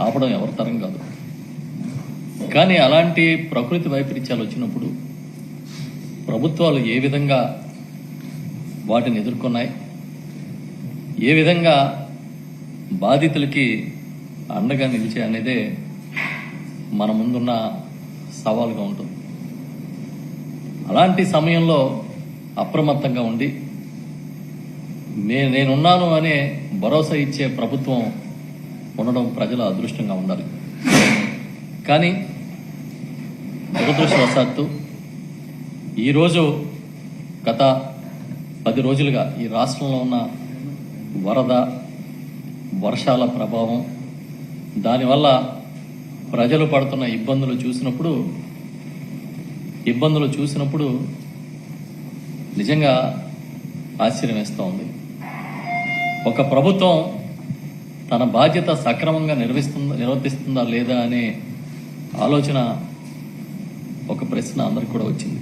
ఆపడం ఎవరి తరం కాదు. కానీ అలాంటి ప్రకృతి వైపరీత్యాలు వచ్చినప్పుడు ప్రభుత్వాలు ఏ విధంగా వాటిని ఎదుర్కొన్నాయి, ఏ విధంగా బాధితులకి అండగా నిలిచాయి అనేదే మన ముందున్న సవాలుగా ఉంటుంది. అలాంటి సమయంలో అప్రమత్తంగా ఉండి నేనున్నాను అనే భరోసా ఇచ్చే ప్రభుత్వం ఉండడం ప్రజల అదృష్టంగా ఉండాలి. కానీ దురదృష్టవశాత్తు ఈరోజు గత 10 రోజులుగా ఈ రాష్ట్రంలో ఉన్న వరద, వర్షాల ప్రభావం, దానివల్ల ప్రజలు పడుతున్న ఇబ్బందులు చూసినప్పుడు నిజంగా ఆశ్చర్యం వేస్తూ ఉంది. ఒక ప్రభుత్వం తన బాధ్యత సక్రమంగా నిర్వర్తిస్తుందా లేదా అనే ఆలోచన, ఒక ప్రశ్న అందరికి కూడా వచ్చింది.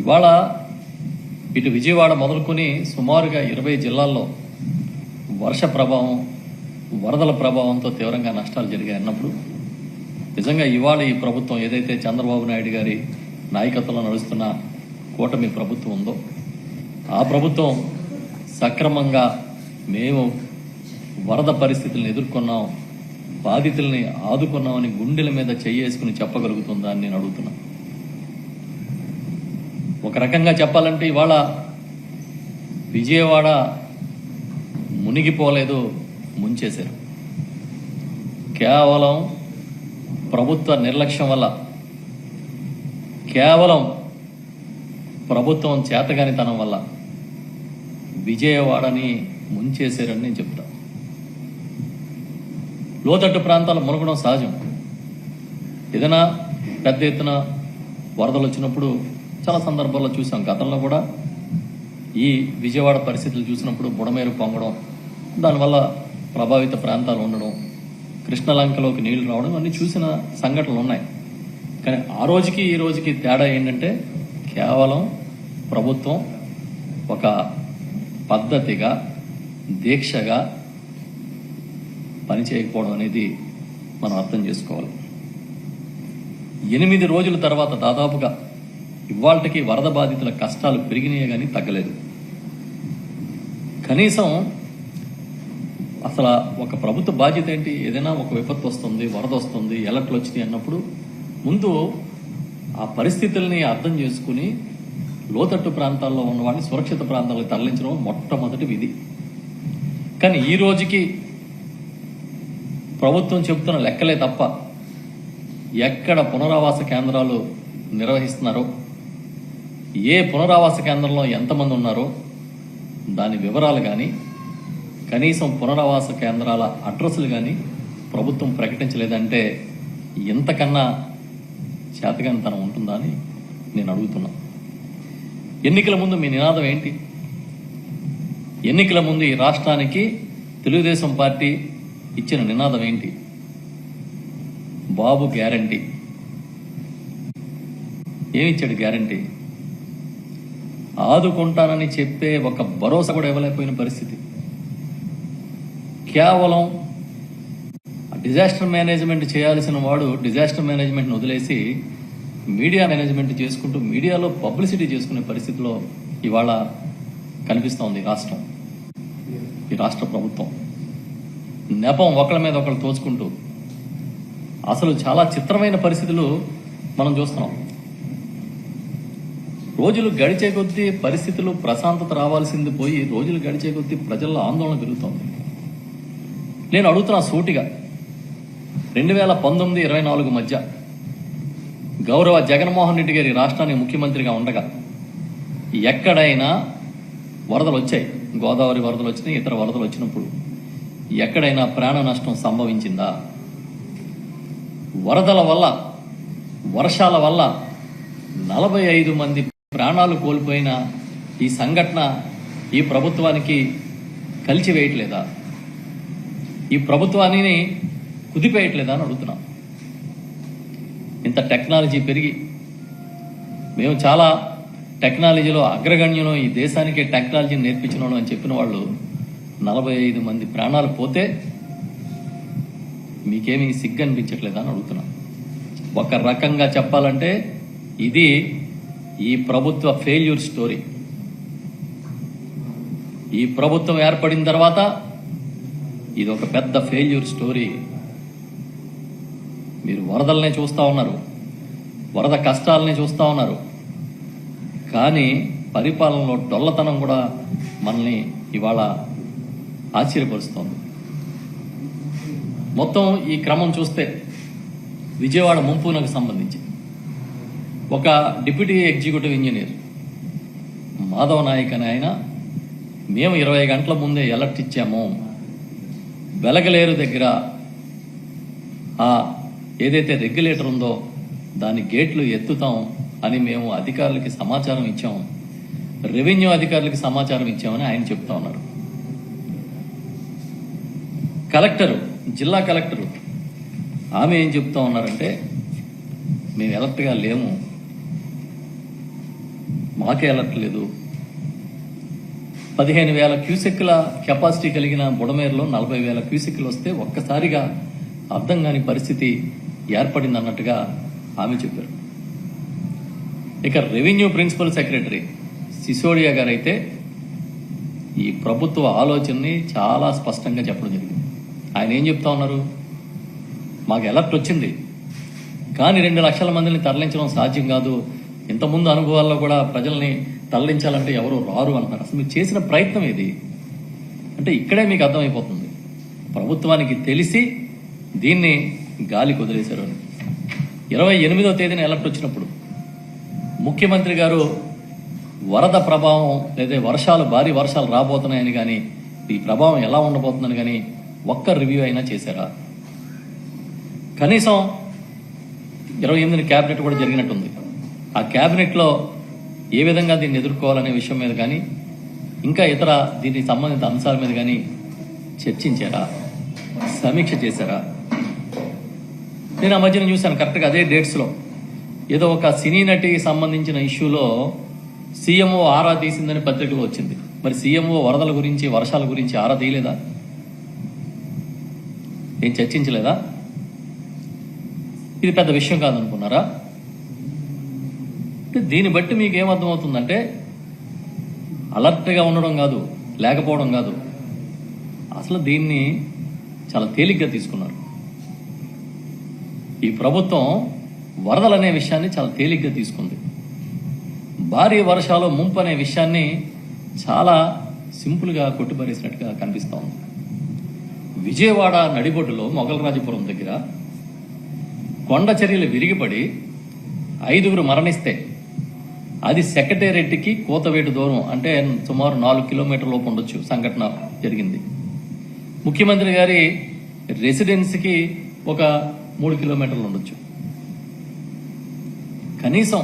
ఇవాళ ఇటు విజయవాడ మొదలుకొని సుమారుగా 20 జిల్లాల్లో వర్ష ప్రభావం, వరదల ప్రభావంతో తీవ్రంగా నష్టాలు జరిగాయి అన్నప్పుడు నిజంగా ఇవాళ ఈ ప్రభుత్వం ఏదైతే చంద్రబాబు నాయుడు గారి నాయకత్వంలో నడుస్తున్న కూటమి ప్రభుత్వం ఉందో ఆ ప్రభుత్వం సక్రమంగా మేము వరద పరిస్థితులను ఎదుర్కొన్నాం, బాధితుల్ని ఆదుకున్నామని గుండెల మీద చెయ్యేసుకుని చెప్పగలుగుతుందా అని నేను అడుగుతున్నా. ఒక రకంగా చెప్పాలంటే ఇవాళ విజయవాడ మునిగిపోలేదు, ముంచేశారు. కేవలం ప్రభుత్వ నిర్లక్ష్యం వల్ల, కేవలం ప్రభుత్వం చేతగానితనం వల్ల విజయవాడని ముంచేశారని నేను చెప్తా. లోతట్టు ప్రాంతాలు మునగడం సహజం. ఏదైనా పెద్ద ఎత్తున వరదలు వచ్చినప్పుడు చాలా సందర్భాల్లో చూసాం. గతంలో కూడా ఈ విజయవాడ పరిస్థితులు చూసినప్పుడు బుడమేరు పొంగడం, దానివల్ల ప్రభావిత ప్రాంతాలు ఉండడం, కృష్ణలంకలోకి నీళ్లు రావడం అన్నీ చూసిన సంఘటనలు ఉన్నాయి. కానీ ఆ రోజుకి ఈ రోజుకి తేడా ఏంటంటే కేవలం ప్రభుత్వం ఒక పద్ధతిగా, దీక్షగా పనిచేయకపోవడం అనేది మనం అర్థం చేసుకోవాలి. 8 రోజుల తర్వాత దాదాపుగా ఇవాళకి వరద బాధితుల కష్టాలు పెరిగినాయే కానీ తగ్గలేదు. కనీసం అసలు ఒక ప్రభుత్వ బాధ్యత ఏంటి? ఏదైనా ఒక విపత్తు వస్తుంది, వరద వస్తుంది, ఎలర్ట్లు వచ్చినాయి అన్నప్పుడు ముందు ఆ పరిస్థితుల్ని అర్థం చేసుకుని లోతట్టు ప్రాంతాల్లో ఉన్న వాళ్ళని సురక్షిత ప్రాంతాలకు తరలించడం మొట్టమొదటి విధి. కానీ ఈ రోజుకి ప్రభుత్వం చెబుతున్న లెక్కలే తప్ప ఎక్కడ పునరావాస కేంద్రాలు నిర్వహిస్తున్నారో, ఏ పునరావాస కేంద్రంలో ఎంతమంది ఉన్నారో దాని వివరాలు కానీ, కనీసం పునరావాస కేంద్రాల అడ్రస్లు కానీ ప్రభుత్వం ప్రకటించలేదంటే ఇంతకన్నా చేతగానితనం ఉంటుందా అని నేను అడుగుతున్నా. ఎన్నికల ముందు మీ నినాదం ఏంటి? ఎన్నికల ముందు ఈ రాష్ట్రానికి తెలుగుదేశం పార్టీ ఇచ్చిన నినాదం ఏంటి? బాబు గ్యారంటీ. ఏమిచ్చాడు గ్యారంటీ? ఆదుకుంటానని చెప్పే ఒక భరోసా కూడా ఇవ్వలేకపోయిన పరిస్థితి. కేవలం డిజాస్టర్ మేనేజ్మెంట్ చేయాల్సిన వాడు డిజాస్టర్ మేనేజ్మెంట్ని వదిలేసి మీడియా మేనేజ్మెంట్ చేసుకుంటూ మీడియాలో పబ్లిసిటీ చేసుకునే పరిస్థితిలో ఇవాళ కనిపిస్తోంది ఈ రాష్ట్ర ప్రభుత్వం. నెపం ఒకళ్ళ మీద ఒకళ్ళు తోచుకుంటూ అసలు చాలా చిత్రమైన పరిస్థితులు మనం చూస్తున్నాం. రోజులు గడిచే కొద్దీ పరిస్థితులు ప్రశాంతత రావాల్సింది పోయి రోజులు గడిచే కొద్దీ ప్రజల్లో ఆందోళన పెరుగుతోంది. నేను అడుగుతున్నా సూటిగా, 2019-24 మధ్య గౌరవ జగన్మోహన్ రెడ్డి గారి రాష్ట్రానికి ముఖ్యమంత్రిగా ఉండగా ఎక్కడైనా వరదలు వచ్చాయి, గోదావరి వరదలు వచ్చినాయి, ఇతర వరదలు వచ్చినప్పుడు ఎక్కడైనా ప్రాణ నష్టం సంభవించిందా? వరదల వల్ల, వర్షాల వల్ల 45 మంది ప్రాణాలు కోల్పోయిన ఈ సంఘటన ఈ ప్రభుత్వానికి కలిచివేయట్లేదా? ఈ ప్రభుత్వాన్ని కుదిపేయట్లేదా అని అడుగుతున్నాం. ఇంత టెక్నాలజీ పెరిగి మేము చాలా టెక్నాలజీలో అగ్రగణ్యం, ఈ దేశానికి టెక్నాలజీని నేర్పించిన అని చెప్పిన వాళ్ళు 45 మంది ప్రాణాలు పోతే మీకేమీ సిగ్గు అనిపించట్లేదా అని అడుగుతున్నా. ఒక రకంగా చెప్పాలంటే ఇది ఈ ప్రభుత్వ ఫెయిల్యూర్ స్టోరీ. ఈ ప్రభుత్వం ఏర్పడిన తర్వాత ఇది ఒక పెద్ద ఫెయిల్యూర్ స్టోరీ. మీరు వరదలనే చూస్తూ ఉన్నారు, వరద కష్టాలనే చూస్తూ ఉన్నారు, కానీ పరిపాలనలో డొల్లతనం కూడా మనల్ని ఇవాళ ఆశ్చర్యపరుస్తోంది. మొత్తం ఈ క్రమం చూస్తే విజయవాడ ముంపునకు సంబంధించి ఒక deputy executive engineer Madhava Naik అని ఆయన, మేము 20 గంటల ముందే అలర్ట్ ఇచ్చాము, వెలగలేరు దగ్గర ఏదైతే రెగ్యులేటర్ ఉందో దాని గేట్లు ఎత్తుతాం అని మేము అధికారులకి సమాచారం ఇచ్చాం, రెవెన్యూ అధికారులకి సమాచారం ఇచ్చామని ఆయన చెప్తా ఉన్నారు. కలెక్టరు, జిల్లా కలెక్టరు ఆమె ఏం చెప్తా ఉన్నారంటే మేము అలర్ట్గా లేము, మాకే అలర్ట్ లేదు. 15,000 క్యూసెక్కుల కెపాసిటీ కలిగిన బుడమేరులో 40,000 క్యూసెక్కులు వస్తే ఒక్కసారిగా అర్థం కాని పరిస్థితి ఏర్పడింది అన్నట్టుగా ఆమె చెప్పారు. ఇక రెవెన్యూ ప్రిన్సిపల్ సెక్రటరీ సిసోడియా గారు అయితే ఈ ప్రభుత్వ ఆలోచనని చాలా స్పష్టంగా చెప్పడం జరిగింది. ఆయన ఏం చెప్తా ఉన్నారు, మాకు అలర్ట్ వచ్చింది కానీ 2 లక్షల మందిని తరలించడం సాధ్యం కాదు, ఇంతకుముందు అనుభవాల్లో కూడా ప్రజల్ని తరలించాలంటే ఎవరు రారు అంటారు. అసలు మీరు చేసిన ప్రయత్నం ఏది అంటే ఇక్కడే మీకు అర్థమైపోతుంది ప్రభుత్వానికి తెలిసి దీన్ని గాలి కుదిరేశారు అని. 28వ తేదీన అలర్ట్ వచ్చినప్పుడు ముఖ్యమంత్రి గారు వరద ప్రభావం లేదా వర్షాలు, భారీ వర్షాలు రాబోతున్నాయని కానీ ఈ ప్రభావం ఎలా ఉండబోతుందని కానీ ఒక్క రివ్యూ అయినా చేశారా? కనీసం 28ని క్యాబినెట్ కూడా జరిగినట్టుంది. ఆ క్యాబినెట్లో ఏ విధంగా దీన్ని ఎదుర్కోవాలనే విషయం మీద కానీ ఇంకా ఇతర దీనికి సంబంధిత అంశాల మీద కానీ చర్చించారా, సమీక్ష చేశారా? నేను ఆ మధ్యన చూశాను, కరెక్ట్గా అదే డేట్స్లో ఏదో ఒక సినీ నటికి సంబంధించిన ఇష్యూలో సీఎంఓ ఆరా తీసిందని పత్రికలో వచ్చింది. మరి సీఎంఓ వరదల గురించి, వర్షాల గురించి ఆరా తీయలేదా? ఏం చర్చించలేదా? ఇది పెద్ద విషయం కాదనుకున్నారా? దీన్ని బట్టి మీకు ఏమర్థమవుతుందంటే అలర్ట్గా ఉండడం కాదు, లేకపోవడం కాదు, అసలు దీన్ని చాలా తేలిగ్గా తీసుకున్నారు. ఈ ప్రభుత్వం వరదలు అనే విషయాన్ని చాలా తేలిగ్గా తీసుకుంది. భారీ వర్షాలు, ముంపు అనే విషయాన్ని చాలా సింపుల్గా కొట్టిపరేసినట్టుగా కనిపిస్తూ ఉంది. విజయవాడ నడిబొడ్డులో మొగలరాజపురం దగ్గర కొండ చర్యలు విరిగిపడి 5గురు మరణిస్తే అది సెక్రటేరియట్కి కోతవేటు దూరం, అంటే సుమారు 4 కిలోమీటర్ల లోపు ఉండొచ్చు సంఘటన జరిగింది. ముఖ్యమంత్రి గారి రెసిడెన్సీకి ఒక 3 కిలోమీటర్లు ఉండొచ్చు. కనీసం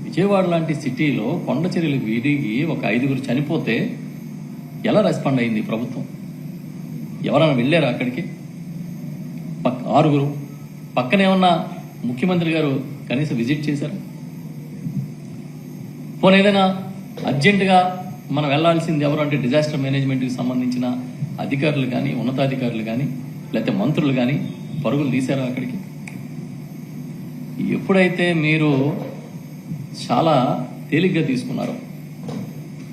విజయవాడ లాంటి సిటీలో కొండ చర్యలు విరిగి ఒక 5గురు చనిపోతే ఎలా రెస్పాండ్ అయింది ప్రభుత్వం? ఎవరైనా వెళ్ళారా అక్కడికి? 6గురు పక్కనే ఉన్న ముఖ్యమంత్రి గారు కనీసం విజిట్ చేశారు? పోనీ ఏదైనా అర్జెంటుగా మనం వెళ్లాల్సింది ఎవరు అంటే డిజాస్టర్ మేనేజ్మెంట్కి సంబంధించిన అధికారులు కానీ, ఉన్నతాధికారులు కానీ, లేకపోతే మంత్రులు కానీ పరుగులు తీశారా అక్కడికి? ఎప్పుడైతే మీరు చాలా తేలిగ్గా తీసుకున్నారో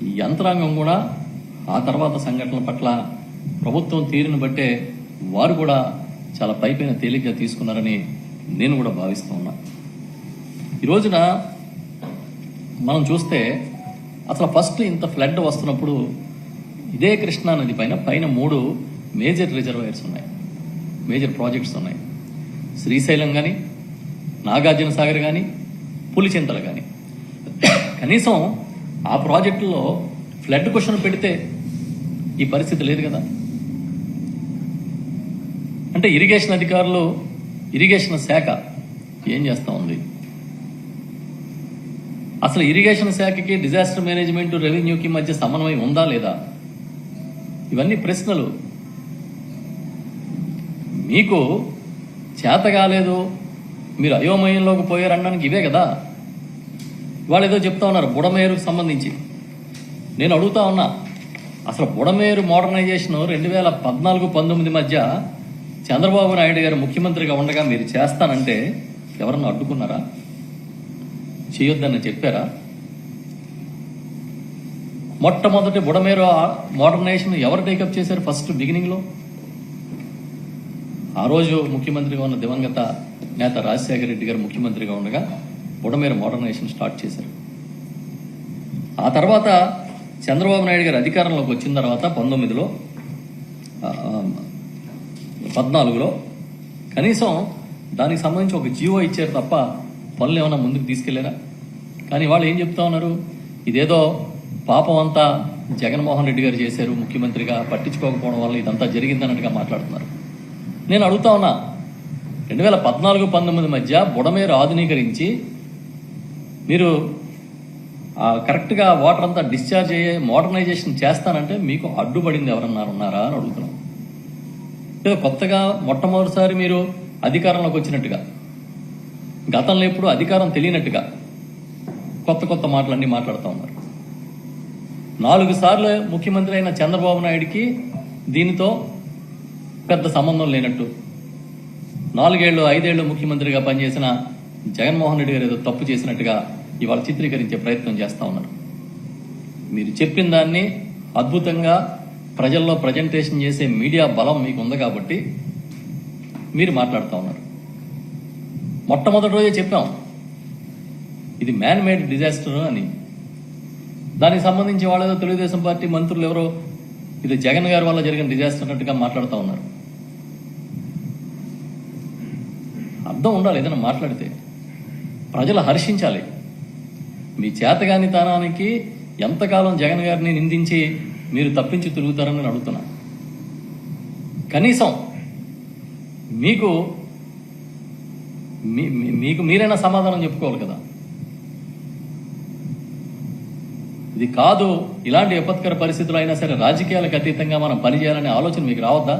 ఈ యంత్రాంగం కూడా ఆ తర్వాత సంఘటనల పట్ల ప్రభుత్వం తీరును బట్టే వారు కూడా చాలా పైపైన తేలిగ్గా తీసుకున్నారని నేను కూడా భావిస్తూ ఉన్నా. ఈ రోజున మనం చూస్తే అసలు ఫస్ట్ ఇంత ఫ్లడ్ వస్తున్నప్పుడు ఇదే కృష్ణా నది పైన 3 మేజర్ రిజర్వాయర్స్ ఉన్నాయి, మేజర్ ప్రాజెక్ట్స్ ఉన్నాయి. శ్రీశైలం కానీ, నాగార్జున సాగర్ కానీ, పులిచింతలు కానీ. కనీసం ఆ ప్రాజెక్టులో ఫ్లడ్ క్వశ్చన్ పెడితే ఈ పరిస్థితి లేదు కదా. అంటే ఇరిగేషన్ అధికారులు, ఇరిగేషన్ శాఖ ఏం చేస్తూ ఉంది? అసలు ఇరిగేషన్ శాఖకి, డిజాస్టర్ మేనేజ్మెంట్, రెవెన్యూకి మధ్య సమన్వయం ఉందా లేదా? ఇవన్నీ ప్రశ్నలు. మీకు చేత కాలేదు, మీరు అయోమయంలోకి పోయారనడానికి ఇవే కదా. వాళ్ళు ఏదో చెప్తా ఉన్నారు బుడమేరుకు సంబంధించి. నేను అడుగుతా ఉన్నా, అసలు బుడమేరు మోడర్నైజేషన్ 2014-19 మధ్య చంద్రబాబు నాయుడు గారు ముఖ్యమంత్రిగా ఉండగా మీరు చేస్తానంటే ఎవరన్నా అడ్డుకున్నారా? చేయొద్దని చెప్పారా? మొట్టమొదటి బుడమేరు మోడర్నైజేషన్ ఎవరు టేకప్ చేశారు ఫస్ట్ బిగినింగ్ లో? ఆ రోజు ముఖ్యమంత్రిగా ఉన్న దివంగత నేత రాజశేఖర రెడ్డి గారు ముఖ్యమంత్రిగా ఉండగా బుడమేరు మోడర్నైజేషన్ స్టార్ట్ చేశారు. ఆ తర్వాత చంద్రబాబు నాయుడు గారు అధికారంలోకి వచ్చిన తర్వాత 14లో కనీసం దానికి సంబంధించి ఒక జీవో ఇచ్చారు తప్ప పనులు ఏమైనా ముందుకు తీసుకెళ్లారా? కానీ వాళ్ళు ఏం చెప్తా ఉన్నారు, ఇదేదో పాపం అంతా జగన్మోహన్ రెడ్డి గారు చేశారు, ముఖ్యమంత్రిగా పట్టించుకోకపోవడం వల్ల ఇదంతా జరిగిందన్నట్టుగా మాట్లాడుతున్నారు. నేను అడుగుతా ఉన్నా, 2014-19 మధ్య బుడమేరు ఆధునీకరించి మీరు కరెక్ట్గా వాటర్ అంతా డిశ్చార్జ్ అయ్యే మోడర్నైజేషన్ చేస్తానంటే మీకు అడ్డుపడింది ఎవరన్నా ఉన్నారా అని అడుగుతున్నాం. లేదా కొత్తగా మొట్టమొదటిసారి మీరు అధికారంలోకి వచ్చినట్టుగా, గతంలో ఎప్పుడు అధికారం తెలియనట్టుగా కొత్త కొత్త మాటలన్నీ మాట్లాడుతూ ఉన్నారు. 4 సార్లు ముఖ్యమంత్రి అయిన చంద్రబాబు నాయుడికి దీనితో పెద్ద సంబంధం లేనట్టు, 4 ఏళ్ళు 5 ఏళ్ళు ముఖ్యమంత్రిగా పనిచేసిన జగన్మోహన్ రెడ్డి గారు ఏదో తప్పు చేసినట్టుగా ఇవాళ చిత్రీకరించే ప్రయత్నం చేస్తూ ఉన్నారు. మీరు చెప్పిన దాన్ని అద్భుతంగా ప్రజల్లో ప్రజెంటేషన్ చేసే మీడియా బలం మీకు ఉంది కాబట్టి మీరు మాట్లాడుతూ ఉన్నారు. మొట్టమొదటి రోజే చెప్పాం ఇది మ్యాన్ మేడ్ డిజాస్టర్ అని. దానికి సంబంధించి వాళ్ళేదో తెలుగుదేశం పార్టీ మంత్రులు ఎవరో ఇది జగన్ గారి వల్ల జరిగిన డిజాస్టర్ అన్నట్టుగా మాట్లాడుతూ ఉన్నారు. అర్థం ఉండాలి, ఏదైనా మాట్లాడితే ప్రజలు హర్షించాలి. మీ చేతగానితనానికి ఎంతకాలం జగన్ గారిని నిందించి మీరు తప్పించి తిరుగుతారని నేను అడుగుతున్నా. కనీసం మీకు మీరైనా సమాధానం చెప్పుకోవాలి కదా. ఇది కాదు, ఇలాంటి విపత్కర పరిస్థితులు అయినా సరే రాజకీయాలకు అతీతంగా మనం పనిచేయాలనే ఆలోచన మీకు రావద్దా?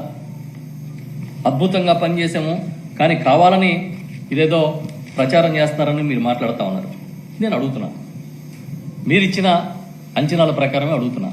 అద్భుతంగా పనిచేసాము కానీ కావాలని ఇదేదో ప్రచారం చేస్తున్నారని మీరు మాట్లాడుతూ ఉన్నారు. నేను అడుగుతున్నా, మీరిచ్చిన అంచనాల ప్రకారమే అడుగుతున్నా.